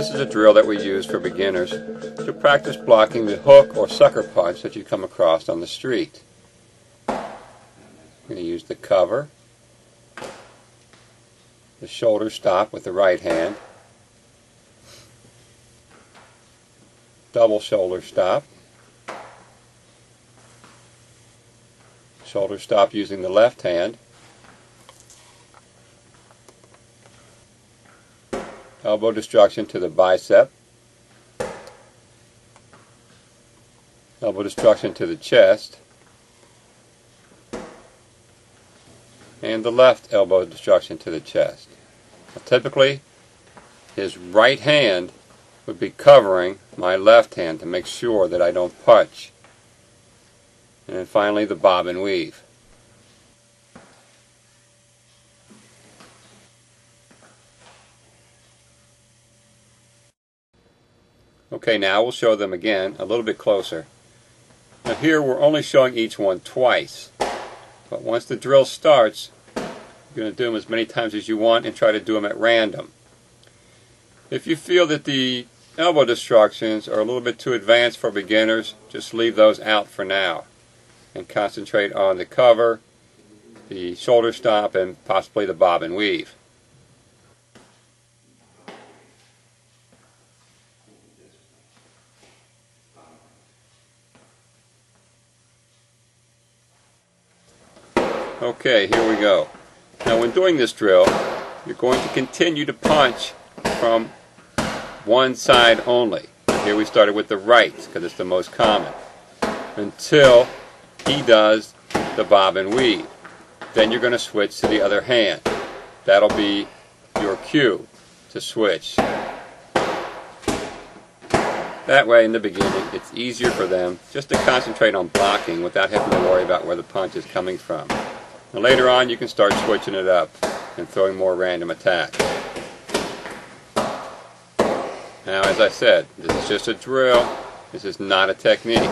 This is a drill that we use for beginners to practice blocking the hook or sucker punch that you come across on the street. I'm going to use the cover, the shoulder stop with the right hand, double shoulder stop, shoulder stop using the left hand, elbow destruction to the bicep, elbow destruction to the chest, and the left elbow destruction to the chest. Now, typically, his right hand would be covering my left hand to make sure that I don't punch. And then finally, the bob and weave. Okay, now we'll show them again a little bit closer. Now here we're only showing each one twice, but once the drill starts, you're going to do them as many times as you want and try to do them at random. If you feel that the elbow destructions are a little bit too advanced for beginners, just leave those out for now and concentrate on the cover, the shoulder stop, and possibly the bob and weave. Okay, here we go. Now when doing this drill, you're going to continue to punch from one side only. Here we started with the right because it's the most common, until he does the bob and weave. Then you're going to switch to the other hand. That'll be your cue to switch. That way in the beginning it's easier for them just to concentrate on blocking without having to worry about where the punch is coming from. And later on you can start switching it up and throwing more random attacks. Now as I said, this is just a drill. This is not a technique.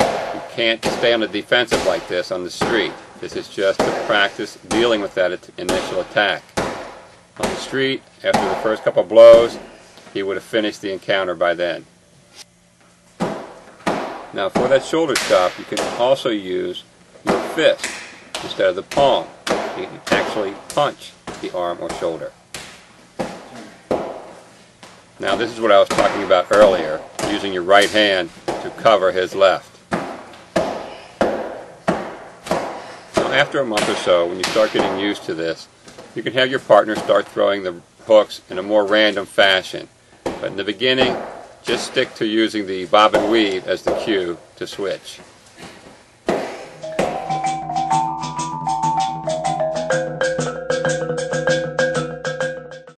You can't stay on the defensive like this on the street. This is just to practice dealing with that initial attack. On the street, after the first couple blows, he would have finished the encounter by then. Now for that shoulder stop, you can also use your fist instead of the palm. You can actually punch the arm or shoulder. Now this is what I was talking about earlier, using your right hand to cover his left. Now after a month or so, when you start getting used to this, you can have your partner start throwing the hooks in a more random fashion. But in the beginning, just stick to using the bob and weave as the cue to switch.